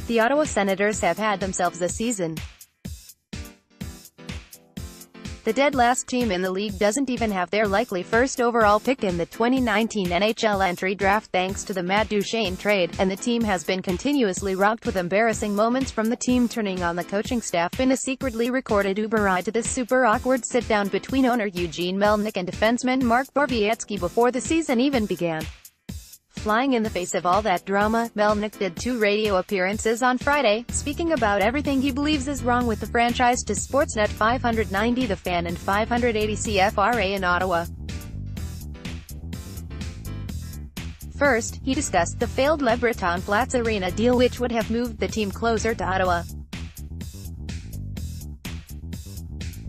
The Ottawa Senators have had themselves a season. The dead last team in the league doesn't even have their likely first overall pick in the 2019 NHL Entry Draft thanks to the Matt Duchene trade, and the team has been continuously rocked with embarrassing moments from the team turning on the coaching staff in a secretly recorded Uber ride to this super awkward sit-down between owner Eugene Melnyk and defenseman Mark Borowiecki before the season even began. Flying in the face of all that drama, Melnyk did 2 radio appearances on Friday, speaking about everything he believes is wrong with the franchise to Sportsnet 590 The Fan and 580 CFRA in Ottawa. First, he discussed the failed Le Breton Flats Arena deal which would have moved the team closer to Ottawa.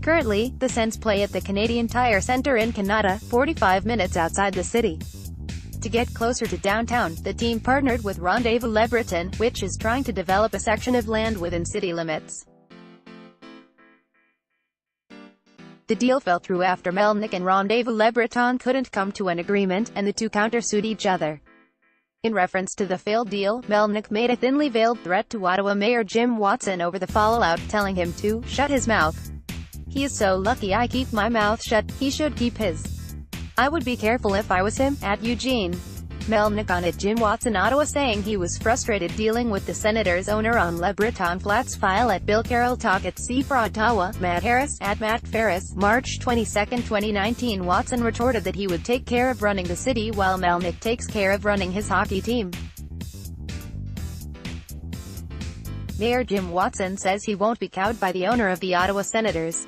Currently, the Sens play at the Canadian Tire Centre in Canada, 45 minutes outside the city. To get closer to downtown, the team partnered with Rendezvous Le Breton, which is trying to develop a section of land within city limits. The deal fell through after Melnyk and Rendezvous Le Breton couldn't come to an agreement, and the two countersued each other. In reference to the failed deal, Melnyk made a thinly veiled threat to Ottawa Mayor Jim Watson over the fallout, telling him to shut his mouth. "He is so lucky I keep my mouth shut, he should keep his. I would be careful if I was him," at Eugene Melnyk on it. Jim Watson Ottawa saying he was frustrated dealing with the Senators owner on Le Breton Flats file at Bill Carroll Talk at C for Ottawa. Matt Harris at Matt Ferris, March 22, 2019. Watson retorted that he would take care of running the city while Melnyk takes care of running his hockey team. Mayor Jim Watson says he won't be cowed by the owner of the Ottawa Senators.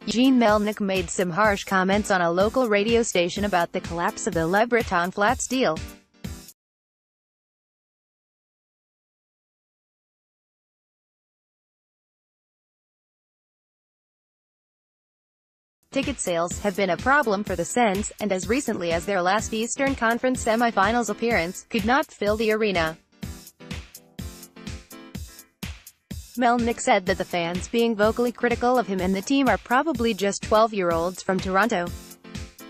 Eugene Melnyk made some harsh comments on a local radio station about the collapse of the Le Breton Flats deal. Ticket sales have been a problem for the Sens, and as recently as their last Eastern Conference semifinals appearance, could not fill the arena. Melnyk said that the fans being vocally critical of him and the team are probably just 12-year-olds from Toronto.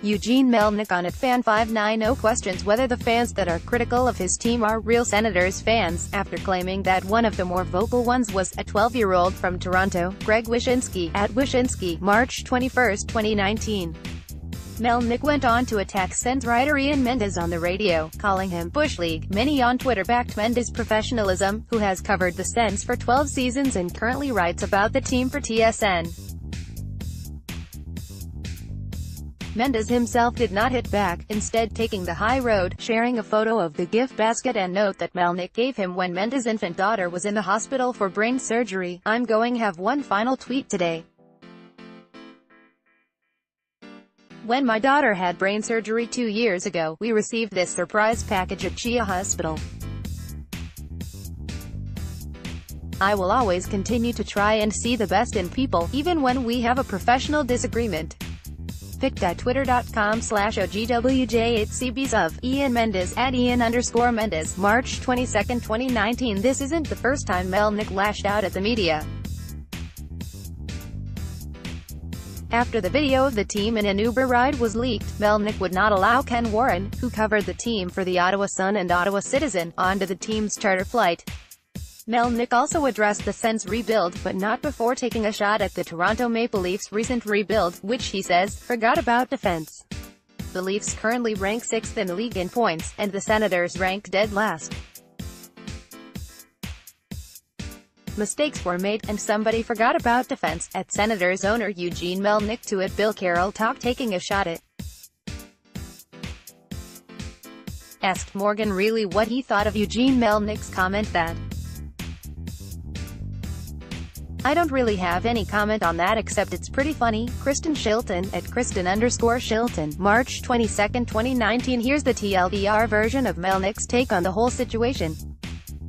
Eugene Melnyk on Fan 590 questions whether the fans that are critical of his team are real Senators fans, after claiming that one of the more vocal ones was a 12-year-old from Toronto, Greg Wyshynski, at Wyshynski, March 21, 2019. Melnyk went on to attack Sens writer Ian Mendes on the radio, calling him Bush League. Many on Twitter backed Mendes' professionalism, who has covered the Sens for 12 seasons and currently writes about the team for TSN. Mendes himself did not hit back, instead taking the high road, sharing a photo of the gift basket and note that Melnyk gave him when Mendes' infant daughter was in the hospital for brain surgery. "I'm going have one final tweet today. When my daughter had brain surgery 2 years ago, we received this surprise package at Chia Hospital. I will always continue to try and see the best in people, even when we have a professional disagreement." pic.twitter.com/OGWJ8CBs of Ian Mendes at Ian_Mendes, March 22, 2019. This isn't the first time Melnyk lashed out at the media. After the video of the team in an Uber ride was leaked, Melnyk would not allow Ken Warren, who covered the team for the Ottawa Sun and Ottawa Citizen, onto the team's charter flight. Melnyk also addressed the Sens' rebuild, but not before taking a shot at the Toronto Maple Leafs' recent rebuild, which he says, forgot about defense. The Leafs currently rank 6th in the league in points, and the Senators rank dead last. Mistakes were made, and somebody forgot about defense, at Senators owner Eugene Melnyk to at Bill Carroll Talk taking a shot at. Asked Morgan Reilly what he thought of Eugene Melnyk's comment that, "I don't really have any comment on that except it's pretty funny." Kristen Shilton, at Kristen_Shilton, March 22, 2019. Here's the TLDR version of Melnyk's take on the whole situation.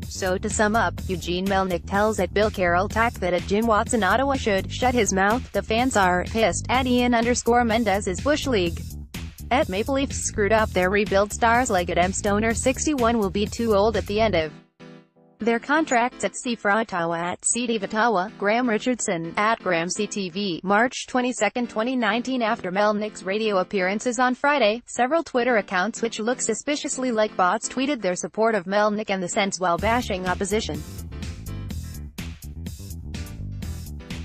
So to sum up, Eugene Melnyk tells at Bill Carroll Talk that at Jim Watson Ottawa should shut his mouth. The fans are pissed at Ian_Mendes is Bush League. At Maple Leafs screwed up their rebuild. Stars like at M Stoner 61 will be too old at the end of Their contracts at C for Ottawa at CD Ottawa, Graham Richardson, at Graham CTV, March 22, 2019. After Melnyk's radio appearances on Friday, several Twitter accounts which look suspiciously like bots tweeted their support of Melnyk and the Sens while bashing opposition.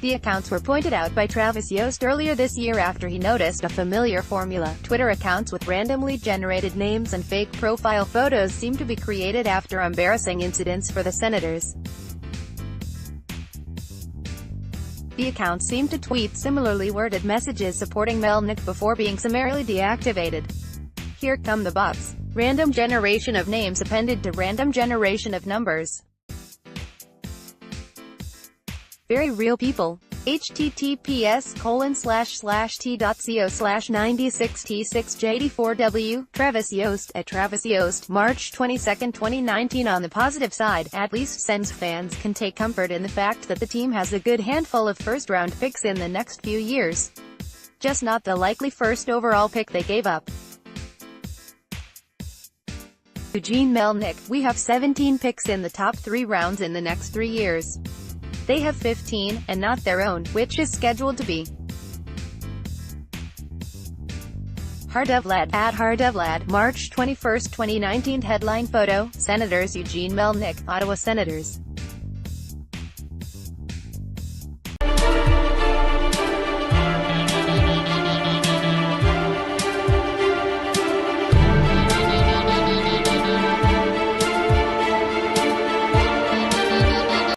The accounts were pointed out by Travis Yost earlier this year after he noticed a familiar formula. Twitter accounts with randomly generated names and fake profile photos seem to be created after embarrassing incidents for the Senators. The accounts seem to tweet similarly worded messages supporting Melnyk before being summarily deactivated. Here come the bots. Random generation of names appended to random generation of numbers. Very real people. https://t.co/96t6jd4w, Travis Yost, at Travis Yost, March 22, 2019. On the positive side, at least Sens fans can take comfort in the fact that the team has a good handful of first-round picks in the next few years. Just not the likely first overall pick they gave up. Eugene Melnyk, we have 17 picks in the top 3 rounds in the next 3 years. They have 15, and not their own, which is scheduled to be. Hardevlad, at Hardevlad, March 21, 2019. Headline photo, Senators Eugene Melnyk, Ottawa Senators.